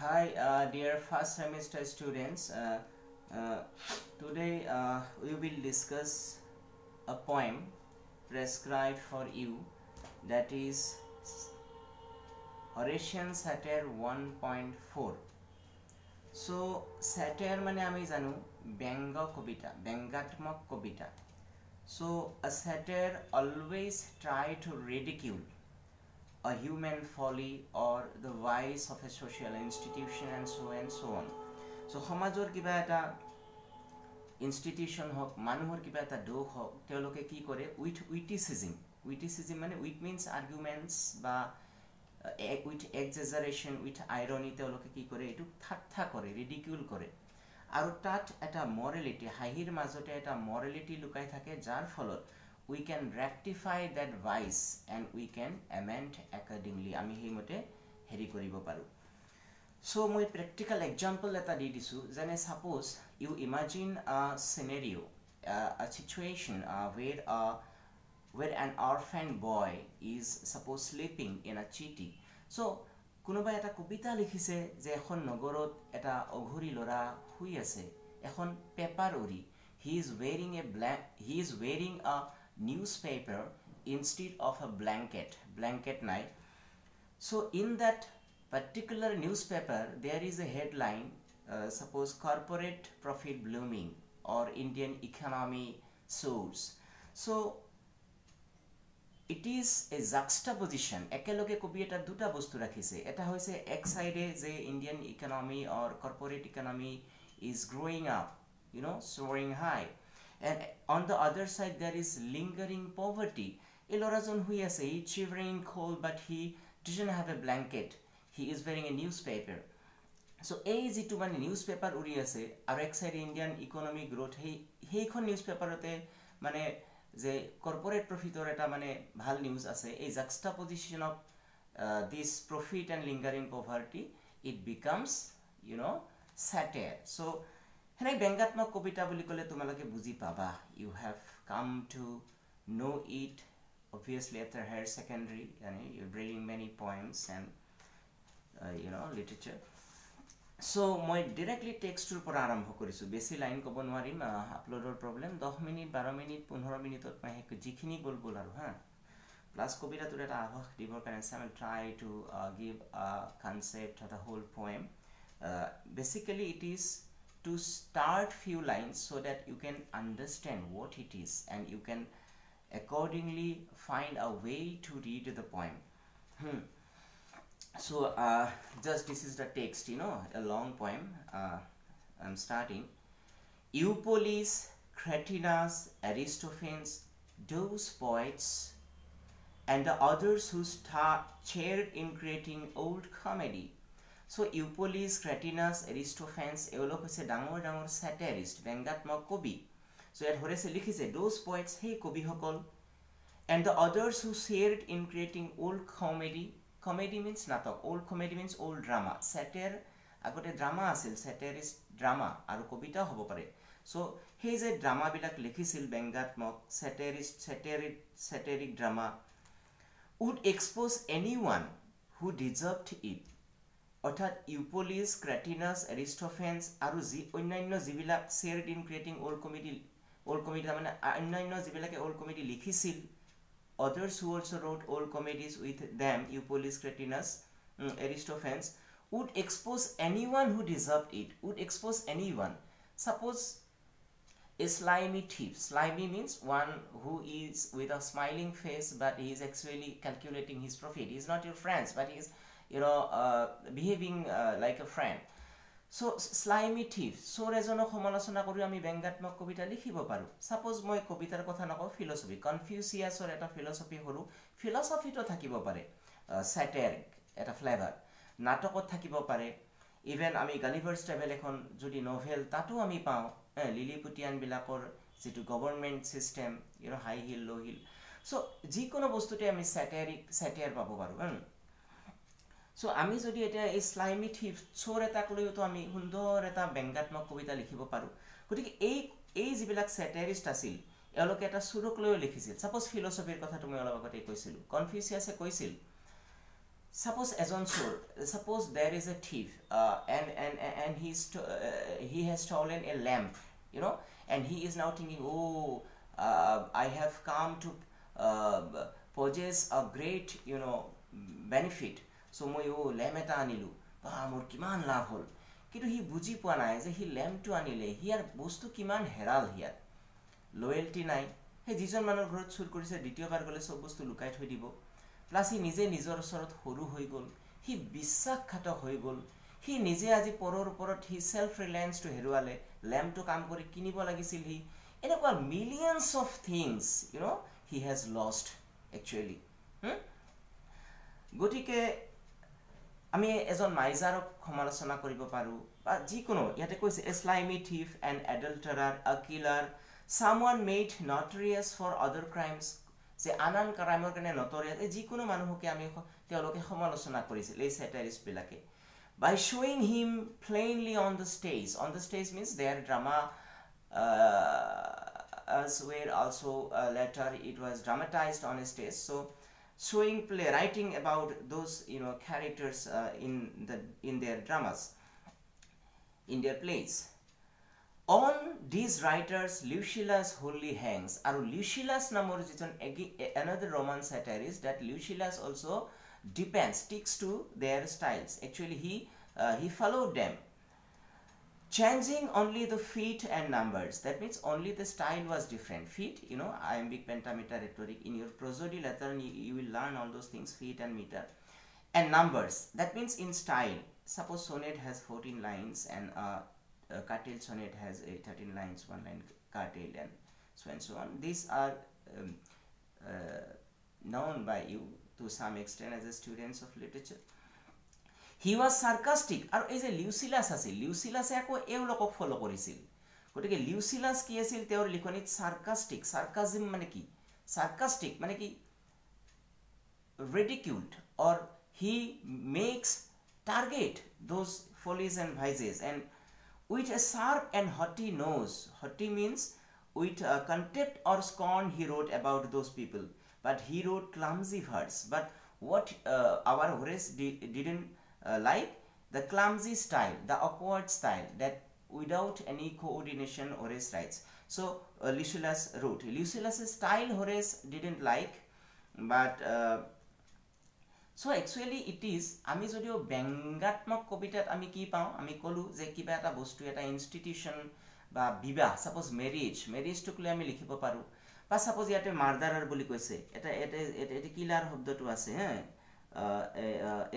Hi, dear first semester students. Uh, Today we will discuss a poem prescribed for you, that is Horatian Satire 1.4. So satire মানে আমি জানো ব্যঙ্গ কবিতা ব্যঙ্গাত্মক কবিতা. So a satire always try to ridicule a human folly or the vice of a social institution and so on. So সমাজৰ কিবা এটা institution হওক মানুহৰ কিবা এটা দোষ হওক তেওঁলোকে কি কৰে উইথ উইটিসিজম মানে উইট মিন্স আৰ্গুমেন্টস বা উইথ এক্সাজাৰেশন উইথ আইৰনি তেওঁলোকে কি কৰে এটু ঠাট্টা কৰে ৰিডিকিউল কৰে আৰু তাত এটা মৰেলিটি হাঁহিৰ মাজতে এটা মৰেলিটি লুকাই থাকে যাৰ ফলত we can rectify that vice and we can amend accordingly আমি হেইমতে হেৰি কৰিব পাৰো. So মই practical example এটা দি দিছো যেনে suppose you imagine a scenario, a situation where an orphan boy is suppose sleeping in a chiti. So কোনোবা এটা কবিতা লিখিছে যে এখন নগৰত এটা অঘৰী লৰা শুই আছে এখন পেপাৰ উৰি he is wearing a newspaper instead of a blanket nai. So in that particular newspaper there is a headline, suppose corporate profit blooming or Indian economy soars. So it is a juxtaposition ekeloge kobi eta duta bostu rakhise eta hoise ek side je Indian economy or corporate economy is growing up, soaring high, and on the other side there is lingering poverty. Elorajon hui ase he shivering cold but he doesn't have a blanket, he is wearing a newspaper. So as to man newspaper uri ase aru ek side Indian economy growth hei khon newspaper ote mane je corporate profit or eta mane bhal news ase a juxtaposition of this profit and lingering poverty, it becomes satire. So henai bengatmok kobita boli kole tumalake buji paba, you have come to know it obviously after higher secondary, you're reading many poems and literature. So moi directly text tur pora arambho korisu besi line kobo nwarim uploador problem 10 minute 12 minute 15 minute ot mai jikhini gol aru ha plus kobita tur eta avah dibor kane I will try to give a concept of the whole poem. Basically it is to start few lines so that you can understand what it is and you can accordingly find a way to read the poem. So just this is the text, a long poem. I'm starting. Eupolis, Cretinas, Aristophanes, those poets and the others who shared in creating old comedy. So Eupolis, Cretinas, Aristophanes eolok hoise dangor satirist bengatmok kobi. So at Horace likhise those poets hey kobi hokol and the others who shared in creating old comedy. Comedy means natok, old comedy means old drama. Satire agote drama asil, satirist drama aru kobita hobo pare. So he is a drama bilak likhisil bengatmok satiric drama would expose anyone who deserved it. অর্থাৎ ইউপোলিস, ক্রেটিনাস, এরিস্টোফেন্স আৰু অন্যান্য যিবিলাক shared in creating old comedy মানে অন্যান্য যিবিলাকে old comedy লিখিছিল, others who also wrote old comedies with them, Eupolis, Cretinas, Aristophanes, would expose anyone who deserved it, would expose anyone. Suppose a slimy thief. Slimy means one who is with a smiling face but he is actually calculating his profit. He is not your friend but he is behaving like a friend. So slimy thief. So rejono সমালোচনা কৰি আমি ব্যঙ্গাত্মক কবিতা লিখিব পাৰো. Suppose মই কবিতাৰ কথা নকও philosophy. Confucius or এটা philosophy হৰু philosophy তো থাকিব পাৰে. Satiric এটা flavor. নাটকত থাকিব পাৰে. Even আমি Gulliver's Travels এখন যদি novel তাতো আমি পাও. লিলিপুটিয়ান বিলাকৰ যেটো গভৰ্নমেন্ট সিস্টেম, হাই হিল লো হিল. So যিকোনো বস্তুতে আমি satire পাবো পাৰো. So আমি যদি এটা এই স্লাইমি থিফ চোৰ এটাক লৈও তো আমি সুন্দৰ এটা ব্যঙ্গাত্মক কবিতা লিখিব পাৰো. গতিকে এই যিবিলাক স্যাটাৰিষ্ট আছিল এওঁলোকে এটা চোৰক লৈও লিখিছিল. সাপোজ ফিলসফিৰ কথা তুমি অলপ আগতে কৈছিল, কনফিউচিয়াছে কৈছিল suppose এজন চোৰ, suppose there is a thief and he has stolen a lamp, you know, and he is now thinking, oh, I have come to possess a great, you know, benefit, so moi lamp eta anilu ba mor kiman lav hol, কিন্তু হি বুজি পোৱা নাই যে হি লেম্পটো আনিলে হিয়াৰ বস্তু কিমান হেৰাল, হিয়াৰ loyalty নাই। সেই যিজন মানুহৰ ঘৰত চুৰ কৰিছে দ্বিতীয়বাৰ গ'লে চব বস্তু লুকাই থৈ দিব, প্লাছ সি নিজে নিজৰ ওচৰত সৰু হৈ গ'ল, সি বিশ্বাসঘাতক হৈ গ'ল, সি নিজে আজি পৰৰ ওপৰত সি চেল্ফ ৰিলায়েন্সটো হেৰুৱালে, লেম্পটো কাম কৰি কিনিব লাগিছিল, সি এনেকুৱা millions of things, you know' he has lost actually. গতিকে আমি এজন মাইজাৰক সমালোচনা কৰিব পাৰোঁ, বা যিকোনো ইয়াতে কৈছে এ স্লাইমি থিফ এণ্ড এডাল্টাৰাৰ, আ কিলাৰ, সামওৱান মেড নটৰিয়াছ ফৰ আদাৰ ক্ৰাইমছ, যে আন আন ক্ৰাইমৰ কাৰণে নটৰিয়াছ, এই যিকোনো মানুহকে আমি তেওঁলোকে সমালোচনা কৰিছিল এই চেটাৰিষ্টবিলাকে। বাই শ্ব'য়িং him plainly on the stage means their drama were also later it was dramatized on a stage, so showing writing about those, you know, characters in their dramas, in their plays. On these writers Lucillus wholly hangs, and Lucillus namor jiton another Roman satirist, that Lucillus also sticks to their styles. Actually he followed them, changing only the feet and numbers. That means only the style was different. Feet, you know, iambic, pentameter, rhetoric. In your prosody letter you will learn all those things, feet and meter. And numbers, that means in style. Suppose sonnet has 14 lines and cartel sonnet has 13 lines, 1 line cartel, and so on. These are known by you to some extent as a students of literature. He was sarcastic, আৰু এই যে লিউচিলাছ আছিল, লিউচিলাছে আকৌ এওঁলোকক follow' কৰিছিল, গতিকে লিউচিলাছ কি আছিল তেওঁৰ লিখনিত সাৰ্কাষ্টিক, সাৰ্কাজিম মানে কি, সাৰ্কাষ্টিক মানে কি ridiculed, or he makes target those follies and vices, and with a sharp and haughty nose, haughty means with contempt or scorn he wrote about those people, but he wrote clumsy verse. But what our Horace didn't like, the clumsy style, the awkward style, that without any coordination Horace writes. So Lucillus wrote. Lucilla's style Horace didn't like, but so actually it is, আমি যদিও ব্যংগাত্মক কবিতাত আমি কি পাওঁ, আমি ক'লো যে কিবা এটা বস্তু, এটা ইনষ্টিটিউশ্যন বা বিবাহ, ছাপ'জ মেৰিজটোক লৈ আমি লিখিব পাৰোঁ, বা ছাপ'জ ইয়াতে মাৰ্ডাৰাৰ বুলি কৈছে, এটা কিলাৰ শব্দটো আছে,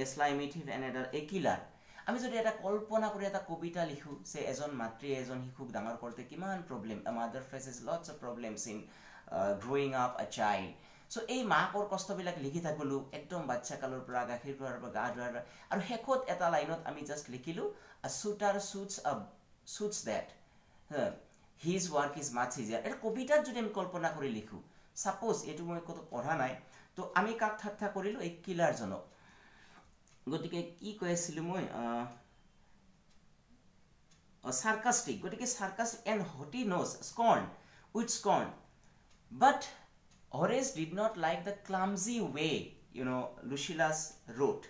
এ স্লাইমি থিফ এণ্ড এ কিলাৰ। আমি যদি এটা কল্পনা কৰি এটা কবিতা লিখোঁ যে এজন মাতৃয়ে এজন শিশুক ডাঙৰ কৰোঁতে কিমান problem, a mother faces lots of problems in growing up a child. So এই মাকৰ কষ্টবিলাক লিখি থাকিলোঁ একদম বাচ্চা কালৰ পৰা, গাখীৰ খোৱাৰ পৰা, গা ধোৱাৰ, আৰু শেষত এটা লাইনত আমি just লিখিলোঁ a suitor suits that his work is much easier. এটা কবিতাত যদি আমি কল্পনা কৰি লিখোঁ, ছাপ'জ এইটো মই ক'তো পঢ়া নাই, তো আমি কাক ঠাট্টা কৰিলোঁ, এই কিলাৰজনক। গতিকে কি কৈ আছিলোঁ মই, sarcastic, গতিকে sarcastic and haughty nose, with scorn. But Horace did not like the clumsy way, you know, Lucillus wrote.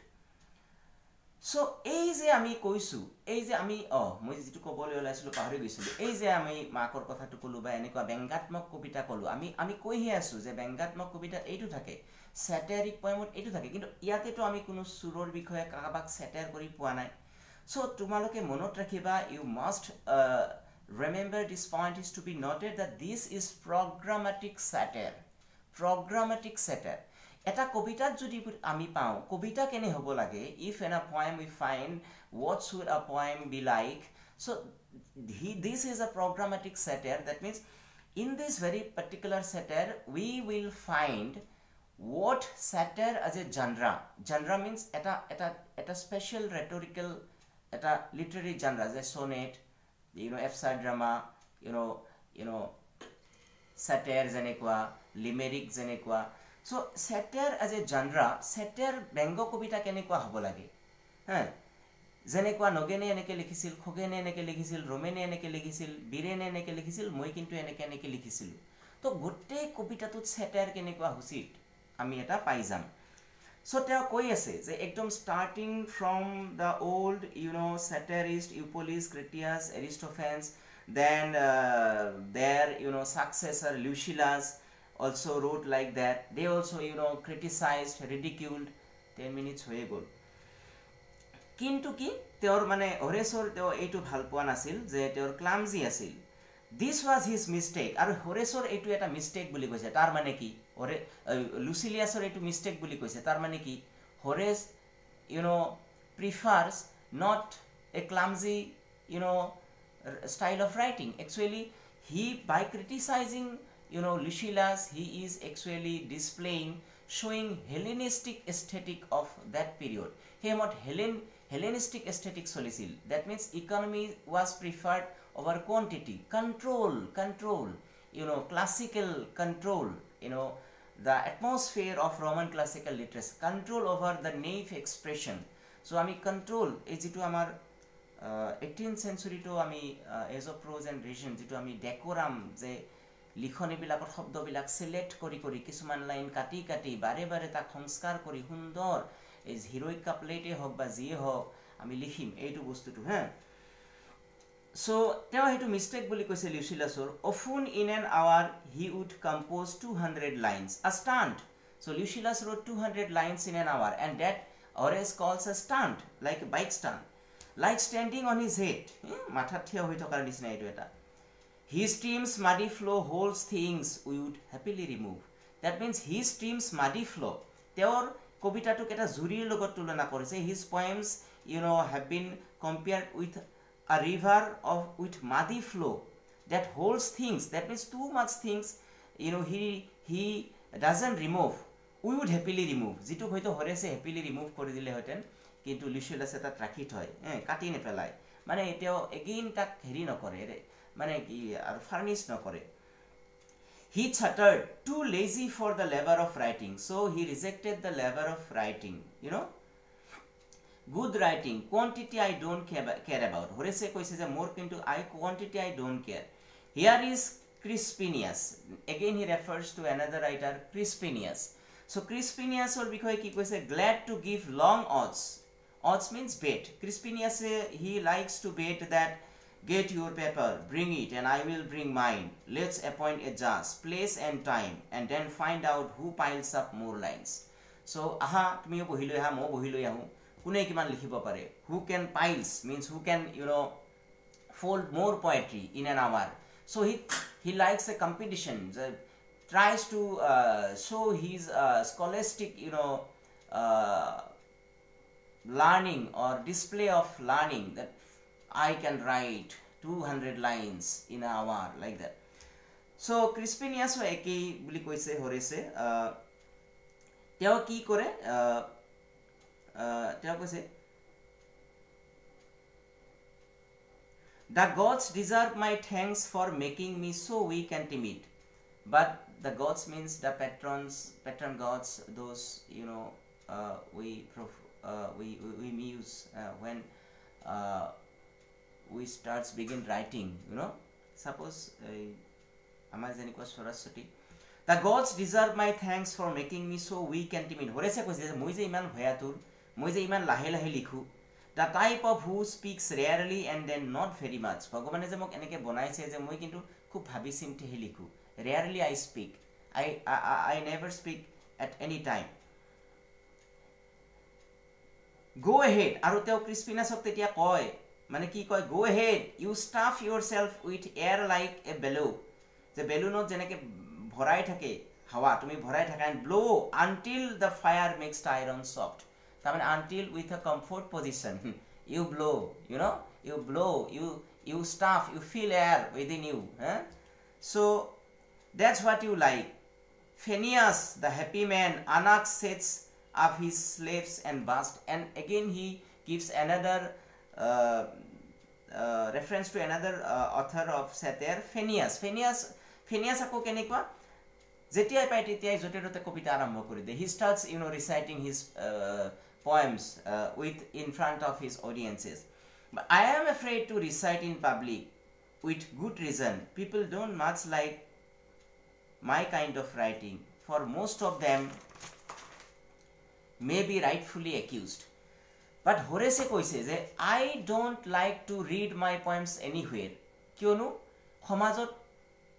So এই যে আমি কৈছোঁ, এই যে আমি মই যিটো ক'বলৈ ওলাইছিলোঁ পাহৰি গৈছিলোঁ, এই যে আমি মাকৰ কথাটো ক'লোঁ বা এনেকুৱা ব্যংগাত্মক কবিতা ক'লোঁ, আমি কৈহে আছোঁ যে ব্যংগাত্মক কবিতাত এইটো থাকে, চেটাৰিক পয়েমত এইটো থাকে, কিন্তু ইয়াতেতো আমি কোনো চুৰৰ বিষয়ে কাৰোবাক চেটাৰ কৰি পোৱা নাই। চ' তোমালোকে মনত ৰাখিবা, you must remember this point is to be noted that this is programmatic satire. Programmatic satire. এটা কবিতাত যদি আমি পাওঁ কবিতা কেনে হ'ব লাগে, if in a poem we find what should a poem be like, so this is a programmatic satire. That means in this very particular satire we will find what satire as a genre means eta special rhetorical, eta literary genre, as a sonnet, you know, episode drama, you know satire যেনেকুৱা, limerick যেনেকুৱা. So satire as a genre, satire ব্যংগ কবিতা কেনেকুৱা হ'ব লাগে, যেনেকুৱা নগেনে এনেকৈ লিখিছিল, খগেনে এনেকৈ লিখিছিল, ৰোমেনে এনেকৈ লিখিছিল, বীৰেনে এনেকৈ লিখিছিল, মই কিন্তু এনেকৈ লিখিছিলোঁ। তো গোটেই কবিতাটোত satire কেনেকুৱা উচিত আমি এটা পাই যাম। so তেওঁ কৈ আছে যে একদম starting from the old satirist Eupolis, Critias, Aristophanes, then their successor Lucilius also wrote like that. They also criticized, ridiculed. 10 minutes হয়ে গ'ল কিন্তু কি তেওঁৰ মানে হৰেছৰ তেওঁ এইটো ভাল পোৱা নাছিল যে তেওঁৰ ক্লামজি আছিল this was his mistake আৰু হৰেছৰ এইটো এটা মিস্টেক বুলি কৈছে তাৰ মানে কি লুচিলিয়াছৰ এইটো মিস্টেক বুলি কৈছে তাৰ মানে কি হৰেছ prefers not a clumsy style of writing. Actually he by criticizing Lucilius he is actually displaying showing Hellenistic aesthetic of that period. Hemot Hellenistic aesthetic solisil. That means economy was preferred over quantity. Control, classical control, the atmosphere of Roman classical literature. Control over the naive expression. So ami control ejitu amar 18th century to ami as of prose and reason jitu ami decorum je লিখনি বিলাকৰ শব্দ বিলাক select কৰি কৰি কিছুমান line কাটি কাটি বাৰে বাৰে তাক সংস্কাৰ কৰি সুন্দৰ এই হিৰোইক কাপলেটে হক বা জি হক আমি লিখিম এইটো বস্তুটো হ্যাঁ so তেওঁ হেতু মিস্টেক বুলি কৈছে লিউচিলাছৰ often in an hour he would compose 200 lines a stunt. So Lucilius wrote 200 lines in an hour and that Horace calls a stunt, like a bike stunt, like standing on his head. মাথা থিয় হৈ থকাৰ নিচিনা এইটো এটা His stream's muddy flow holds things we would happily remove. That means his stream's muddy flow. Theor kobitatuk eta juriৰ লগত তুলনা কৰিছে. His poems, have been compared with a river with muddy flow that holds things. That means too much things, he doesn't remove. We would happily remove. Jitu hoyto Horace happily remove কৰি দিলে হতেন কিন্তু Lucilius এটা ৰাখি থয় কাটি নেপেলাই মানে এতিয়াও again তাক হেৰি নকৰে মানে কি আর ফার্নিশ ন করে he chattered too lazy for the labor of writing so he rejected the labor of writing good writing quantity I don't care about Horace কৈছে যে more কিন্তু quantity I don't care. Here is Crispinius, again he refers to another writer Crispinius. So Crispinius or বিষয়ে কি কৈছে glad to give long odds means bet. Crispinius he likes to bet that get your paper, bring it, and I will bring mine. Let's appoint a judge, place and time, and then find out who piles up more lines. So, tumiyo bohilo aha, mo bohilo ahu. Kune kiman likhibo pare. Who can piles means who can fold more poetry in an hour. So he likes a competition. Tries to show his scholastic learning or display of learning that I can write 200 lines in an hour like that. So Crispinius eki buli koise Horace teo ki kore teo koise the gods deserve my thanks for making me so weak and timid. But the gods means the patron gods, those we muse when we begin writing, suppose amar jeniko Saraswati. The gods deserve my thanks for making me so weak and timid. Horace koise je moi je iman bhayatur, moi je iman lahe lahe likhu. The type of who speaks rarely and then not very much. Bhagavane je mok eneke bonaise je moi kintu khub bhabi chinte he likhu. Rarely I speak. I never speak at any time. Go ahead. Aru teo Crispinus ok tetia koy মানে কি কয় go ahead, you stuff yourself with air like a balloon. যে বেলুনত যেনেকে ভৰাই থাকে হাৱা তুমি ভৰাই থাকা and blow until the fire makes the iron soft. তাৰমানে until with a comfort position you blow, you blow, you stuff, you feel air within you. So that's what you like. Phineas, the happy man, Anax sets up his slaves and bust, and again he gives another reference to another author of satire, Phineas ako kenekwa jetiai pai tetiai joterote kobita arambho kori de. He starts reciting his poems in front of his audiences. But I am afraid to recite in public with good reason. People don't much like my kind of writing. For most of them may be rightfully accused. But Horace কৈছে যে I don't like to read my poems anywhere. কিয়নো সমাজত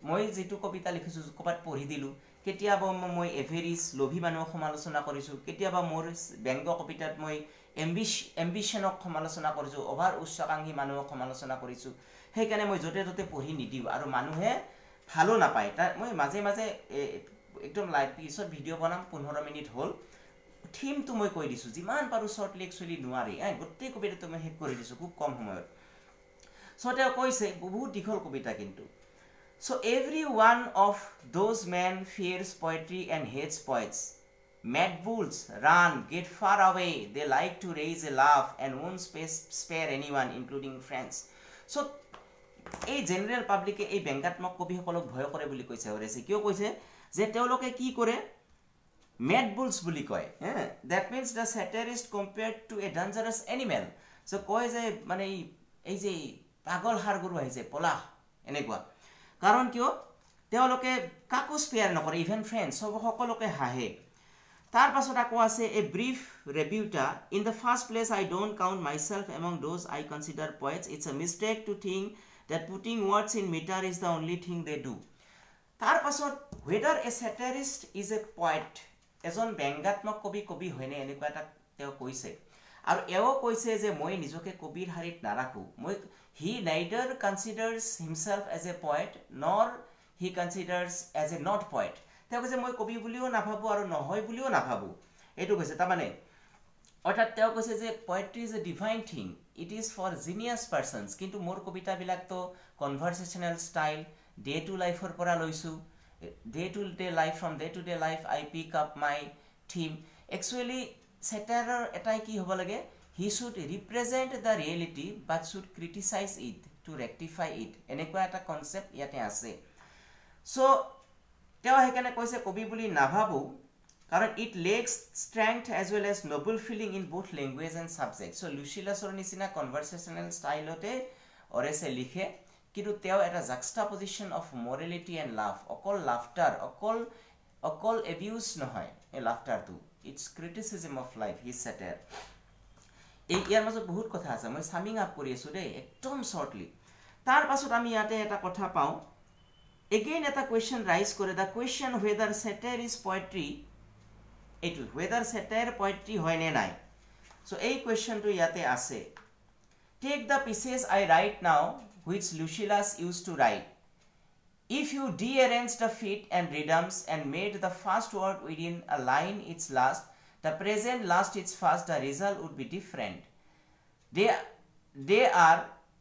মই যেটো কবিতা লিখিছো কবাত পঢ়ি দিলু কেতিয়াবা মই এভেৰিছ লোভী মানুহক সমালোচনা কৰিছো কেতিয়াবা মোৰ ব্যংগ কবিতাত মই এম্বিশনক সমালোচনা কৰিছো অভাৰ উচ্চাকাংক্ষী মানুহক সমালোচনা কৰিছো সেইকাৰণে মই জতে জতে পঢ়ি নিদিও আৰু মানুহে ভালো নাপায় তা মই মাজে মাজে একদম লাইভ পিছত ভিডিও বনাম 15 মিনিট হল থিম তো মই কৈ দিছো যিমান পাৰো শৰ্টলি একচুয়ালি নোৱাৰি গোটেই কবিতা তো মই হেক কৰি দিছো খুব কম সময়ত সো তেওঁ কৈছে বহুত দীঘল কবিতা কিন্তু So every one of those men fears poetry and hates poets. Mad bulls run, get far away. They like to raise a laugh and won't spare anyone, including friends. So, a general public a bengatmok kobi hokolok bhoy kore buli koise horese kyo koise je teoloke ki kore mad bulls buli koy that means the satirist compared to a dangerous animal. So koy je mane ei je pagol har guru aise pola enekwa কাৰণ কিয় তেওঁলোকে কাকো spare নকৰে even friends সব সকলোকে হাহে তাৰ পাছত আকৌ আছে এ ব্ৰিফ ৰিভিউটা in the first place I don't count myself among those I consider poets it's a mistake to think that putting words in metre is the only thing they do তাৰ পাছত whether a satirist is a poet এজন ব্যংগাত্মক কবি হয়নে এনেকুৱা এটা তেওঁ কৈছে আৰু এও কৈছে যে মই নিজকে কবিৰ হাৰিত নাৰাখো মই he neither considers himself as a poet nor he considers as a not poet তেওঁ কৈছে মই কবি বুলিও নাভাবো আৰু নহয় বুলিও নাভাবো এটো কৈছে তা মানে অৰ্থাৎ তেওঁ কৈছে যে poetry is a divine thing it is for genius persons কিন্তু মোৰ কবিতা বিলাক তো conversational style day to life or পৰা লৈছো day to day life from day to day life I pick up my theme actually satire এটাই কি হ'ব লাগে he should represent the reality but should criticize it to rectify it এনেকুৱা এটা concept ইয়াতে আছে সো তেওঁ হেকানে কৈছে কবি বুলি নাভাবো কাৰণ it lacks strength as well as noble feeling in both language and subject so লুচিলাছৰ নিচিনা কনভাৰসেশনাল ষ্টাইলতে অৰেছে লিখে কিন্তু তেওঁ এটা juxtaposition of morality and laugh অকল লাফটাৰ অকল abuse নহয় এই লাফটাৰটো it's criticism of life his satire এই ইয়াৰ মাজত বহুত কথা আছে মই সামিং আপ কৰি আছো দেই একদম শৰ্টলি তাৰ পাছত আমি ইয়াতে এটা কথা পাও এগেইন এটা কোৱেশ্চন ৰাইজ কৰে দা question whether satire is poetry এটো whether satire poetry হয় নে নাই সো এই কোৱেশ্চনটো ইয়াতে আছে take the pieces I write now which Lucilius used to write if you dearranged the feet and rhythms and made the first word within a line its last the present last its first the result would be different they are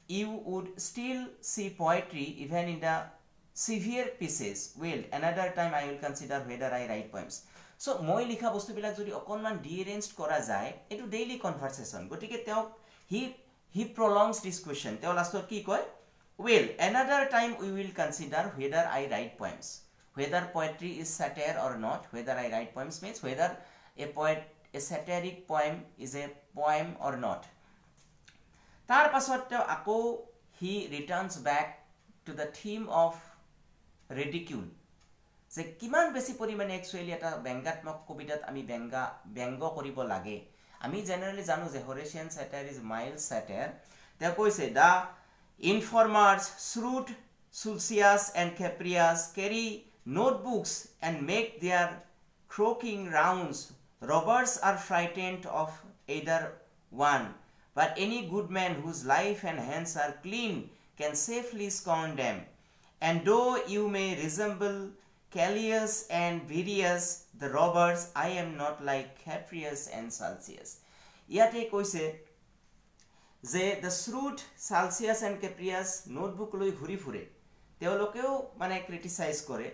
you would still see poetry even in the severe pieces well another time I will consider whether I write poems so moi likha bostu bilak jodi okonman dearranged kora jay etu daily conversation gotike teo he prolongs this question teo lastot ki koy well another time we will consider whether I write poems whether poetry is satire or not whether I write poems means whether a satiric poem is a poem or not tar pasot ako he returns back to the theme of ridicule যে কিমান বেছি পৰিমাণে actually এটা ব্যংগাত্মক কবিতাত আমি ব্যংগ কৰিব লাগে আমি জেনাৰেলি জানো যে হৰেচিয়ান satire is mild satire তেওঁ কৈছে দা informers shrewd Sulcius and Caprias carry notebooks and make their croaking rounds robbers are frightened of either one but any good man whose life and hands are clean can safely scorn them and though you may resemble Callias and Virius the robbers I am not like Caprias and Sulcius yate koise যে the shrewd Sulcius and Caprias notebook loi ঘুৰি ফুৰে তেওঁলোকেও মানে ক্ৰিটিসাইজ কৰে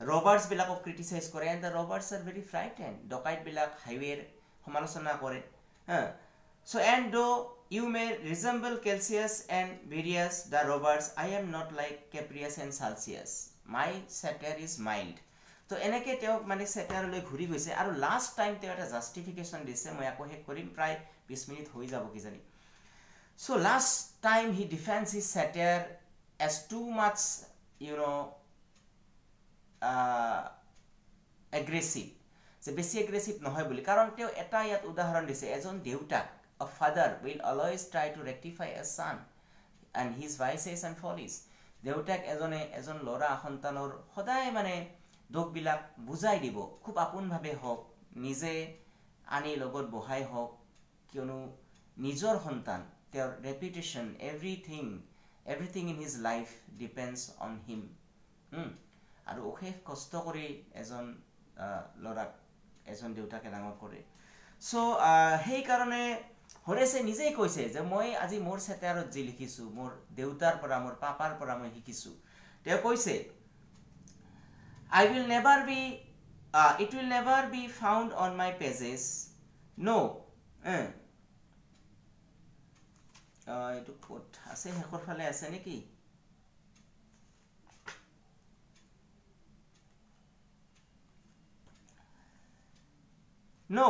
robbers bilako criticize kore and the robbers are very frightened dokait bilak highway সমালোচনা কৰে so and though you may resemble Callias and Virius the robbers I am not like Caprias and Sulcius my satire is mild তো এনেকে তেও মানে satire লৈ ঘুৰি গৈছে আৰু লাস্ট টাইম তেও এটা জাস্টিফিকেশন দিছে মই আকৌ হেক কৰিম প্ৰায় 20 মিনিট হৈ যাব কি জানি so last time he defends his satire as too much you know aggressive যে বেছি এগ্ৰেছিভ নহয় বুলি কাৰণ তেওঁ এটা ইয়াত উদাহৰণ দিছে এজন দেউতাক a father will always try to rectify a son and his vices and follies দেউতাক এজন ল'ৰা সন্তানৰ সদায় মানে দোষবিলাক বুজাই দিব খুব আপোনভাৱে হওক নিজে আনি লগত বহাই হওক কিয়নো নিজৰ সন্তান তেওঁৰ reputation everything in his life depends on him আৰু অশেষ কষ্ট কৰি এজন ল'ৰাক এজন দেউতাকে ডাঙৰ কৰে সো সেই কাৰণে হৰেছে নিজেই কৈছে যে মই আজি মোৰ চেটাৰত যি লিখিছো মোৰ দেউতাৰ পৰা মোৰ পাপাৰ পৰা মই শিকিছো তেওঁ কৈছে it will never be found on my pages no এটো কোট আছে হেকৰ ফালে আছে নেকি No,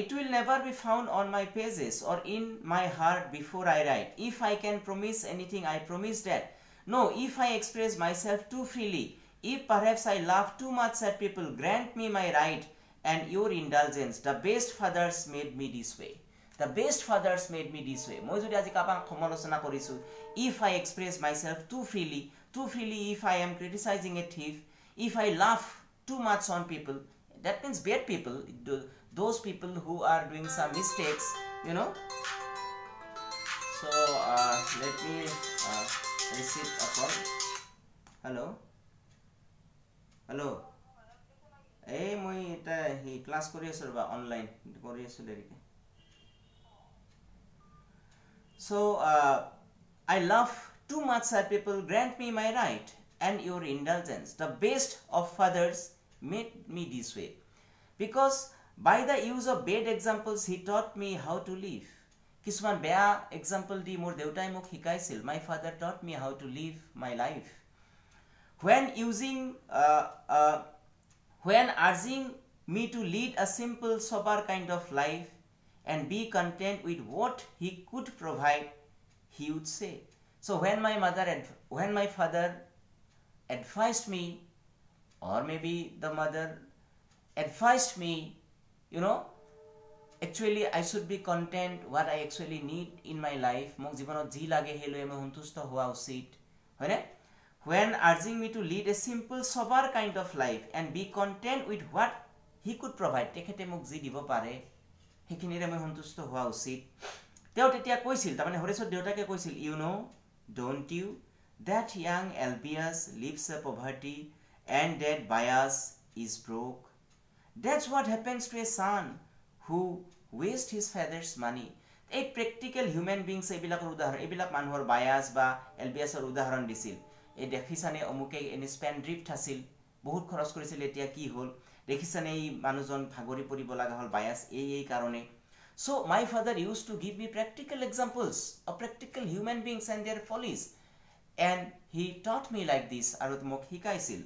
it will never be found on my pages or in my heart before I write. If I can promise anything, I promise that. No, if I express myself too freely, if perhaps I laugh too much at people, grant me my right and your indulgence. The best fathers made me this way. The best fathers made me this way. Moi jodi aji kapang samaলোচনা কৰিছো if I express myself too freely if I am criticizing a thief, if I laugh too much on people, that means bad people, those people who are doing some mistakes, you know. So let me receive a call. Hello এই মই এটা হি class কৰি আছো বা online কৰি আছো দেৰিকে so I love too much at people, grant me my right and your indulgence. The best of fathers made me this way because by the use of bad examples he taught me how to live. Kisman beya example di mor deutai mok hikaisil. My father taught me how to live my life. When urging me to lead a simple sober kind of life and be content with what he could provide, he would say. So when my father advised me, or maybe the mother advised me, you know, actually I should be content what I actually need in my life. Mok jibanot ji lage helo eme huntusto howa usit, hoine? When urging me to lead a simple sober kind of life and be content with what he could provide, tekhete mok ji dibo pare hekinire moi huntusto howa usit. Teo tetia koisil tamane horesor deutake koisil, you know, don't you, that young Albius lives a poverty and that bias is broke. That's what happens to a son who wastes his father's money. A practical human beings ebilakor udaharon ebilak manhor bias ba Albiusor udaharon disil. এই দেখিছানে অমুকে এনে স্পেন্ড্ৰিফ্ট আছিল বহুত খৰচ কৰিছিল এতিয়া কি হল দেখিছানে এই মানুহজন ভাগৰি পৰিব লাগা হল বায়াস এই কাৰণে so my father used to give me practical examples of practical human beings and their follies and he taught me like this আৰু মোক শিকাইছিল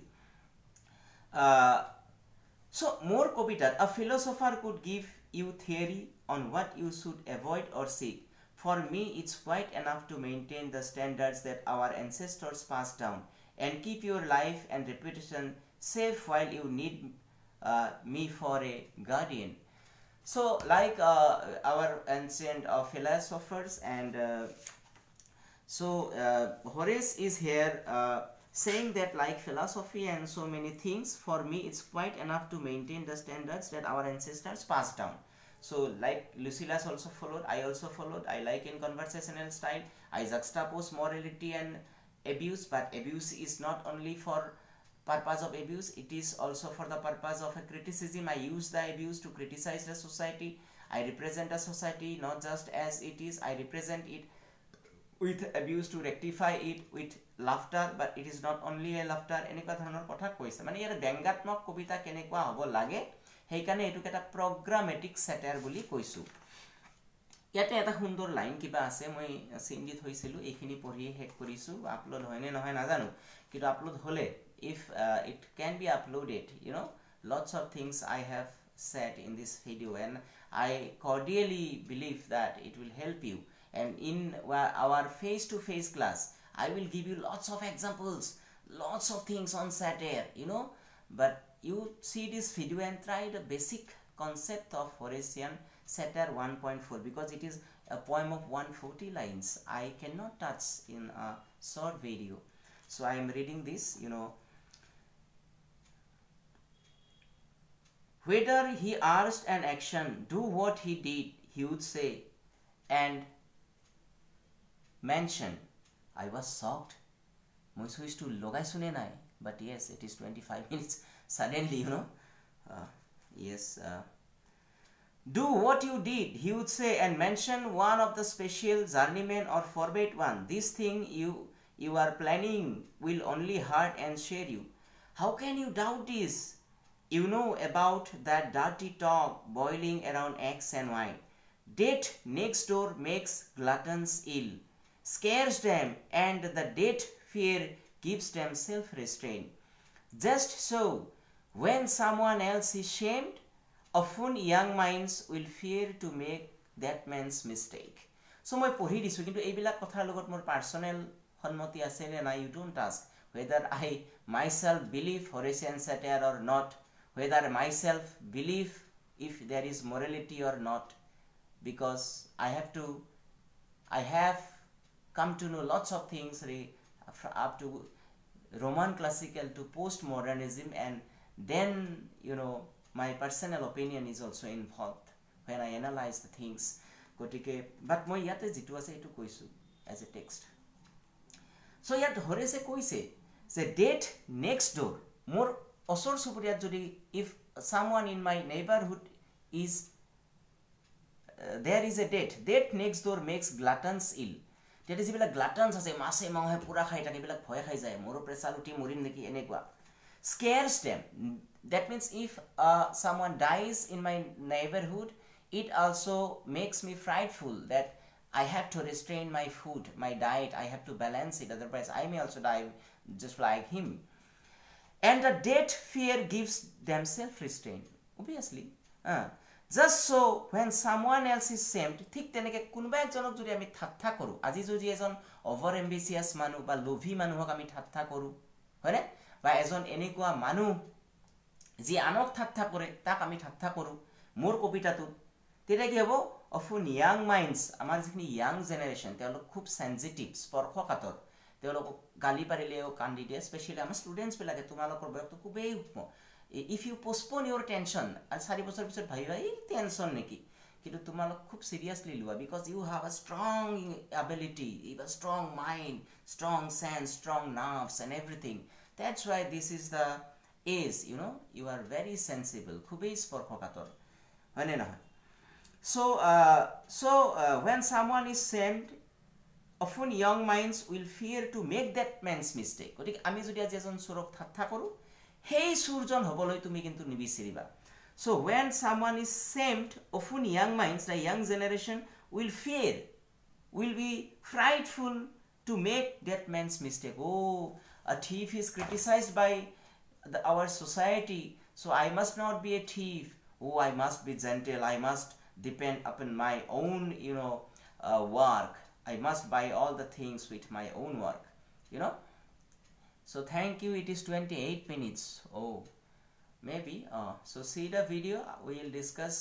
so more কবিতাত a philosopher could give you theory on what you should avoid or seek. For me, it's quite enough to maintain the standards that our ancestors passed down and keep your life and reputation safe while you need me for a guardian. So, like our ancient philosophers, and Horace is here saying that like philosophy and so many things, for me, it's quite enough to maintain the standards that our ancestors passed down. So like Lucilius also followed, I also followed. I like in conversational style. I juxtapose morality and abuse, but abuse is not only for purpose of abuse, it is also for the purpose of a criticism. I use the abuse to criticize the society. I represent a society not just as it is, I represent it with abuse to rectify it with laughter, but it is not only a laughter. এনেকুৱা ধৰণৰ কথা কৈছে মানে ইয়াৰ ব্যংগাত্মক কবিতা কেনেকুৱা হ'ব লাগে হেইকাৰণে এটুক এটা প্ৰগ্ৰামেটিক সেটাৰ বুলি কৈছো ইয়াতে এটা সুন্দৰ লাইন কিবা আছে মই সিন্দিত হৈছিল এইখিনি পঢ়ি হেক কৰিছো আপলোড হয়নে নহয় নাজানো কিন্তু আপলোড হলে if it can be uploaded, you know, lots of things I have said in this video and I cordially believe that it will help you, and in our face-to-face class I will give you lots of examples, lots of things on satire, you know, but you see this video and try the basic concept of Horatian Satire 1.4, because it is a poem of 140 lines. I cannot touch in a short video. So I am reading this, Whether he asked an action, do what he did, he would say and mention. I was shocked. Moi switch to logai sune nai, but yes, it is 25 minutes. Suddenly, yes. Do what you did, he would say, and mention one of the special journeymen or forbade one. This thing you are planning will only hurt and share you. How can you doubt this? You know about that dirty talk boiling around X and Y. Death next door makes gluttons ill, scares them, and the death fear gives them self-restraint. Just so, when someone else is shamed, often young minds will fear to make that man's mistake. So I পঢ়ি দিছো কিন্তু এইবিলাক কথাৰ লগত মোৰ personal সন্মতি আছে নে নাই, you don't ask whether I myself believe Horatian satire or not, whether myself believe if there is morality or not, because I have come to know lots of things up to Roman classical to postmodernism, and then my personal opinion is also involved when I analyze the things. But moi yate jitu ase etu koisu as a text. So yat Horace koise the date next door more osor superior jodi, if someone in my neighborhood is there is a date next door makes gluttons ill. That is jibilak gluttons ase mase manghe pura khai thake bilak bhoy khai jay moro pressure uti morim neki enekwa, scares them. That means if someone dies in my neighborhood, it also makes me frightful that I have to restrain my food, my diet. I have to balance it, otherwise I may also die just like him. And the death fear gives them self-restraint, obviously. Just so, when someone else is shamed, ঠিক তেনেকে কোনোবা একজনক যদি আমি ঠাট্টা কৰো, আজি যদি এজন over ambitious মানুহ বা লোভী মানুহক আমি ঠাট্টা কৰো, হয়নে, বা এজন এনেকুৱা মানুহ যি আনক ঠাট্টা কৰে তাক আমি ঠাট্টা কৰো মোৰ কবিতাটো, তেতিয়া কি হ'ব, often young minds, আমাৰ যিখিনি young generation, তেওঁলোক খুব sensitive, স্পৰ্শকাতৰ, তেওঁলোক গালি পাৰিলেও কান্দি দিয়ে, স্পেশালি আমাৰ ষ্টুডেন্টস বিলাকে তোমালোকৰ বয়সটো খুবেই সূক্ষ্ম. If you postpone your tension, আর 4 বছর পিছত ভাবিবা এই টেনশন নেকি, কিন্তু তোমালোক খুব seriously লুয়া, because you have a strong ability, you have a strong mind, strong sense, strong nerves and everything. That's why this is the age, you are very sensible, খুবই স্পর্শকাতর, হয় না? So when someone is shamed, often young minds will fear to make that man's mistake. গতিকে আমি যদি আজি এজন চোৰক ঠাট্টা কৰো, সেই চোৰজন হবলৈ তুমি কিন্তু নিবিচাৰিবা. So when someone is shamed, often young minds, the young generation will be frightful to make that man's mistake. Oh, a thief is criticized by our society, so I must not be a thief. Oh, I must be gentle, I must depend upon my own work, I must buy all the things with my own work. So thank you. It is 28 minutes. Oh, maybe so see the video, we will discuss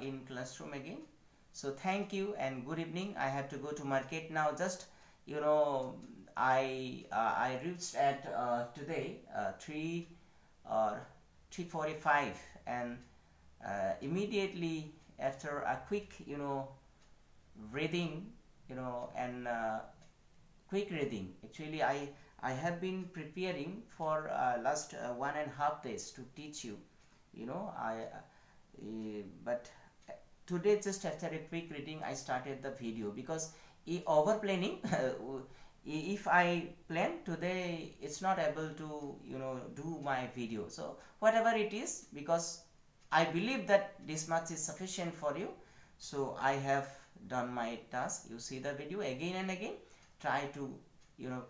in classroom again. So thank you and good evening. I have to go to market now. Just I reached at today 3:45, and immediately after a quick reading, and quick reading, actually I have been preparing for last 1.5 days to teach you, but today just after a quick reading I started the video, because over planning if I plan today, it's not able to do my video. So whatever it is, because I believe that this much is sufficient for you, so I have done my task. You see the video again and again, try to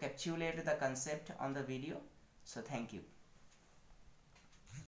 capsulate the concept on the video. So thank you.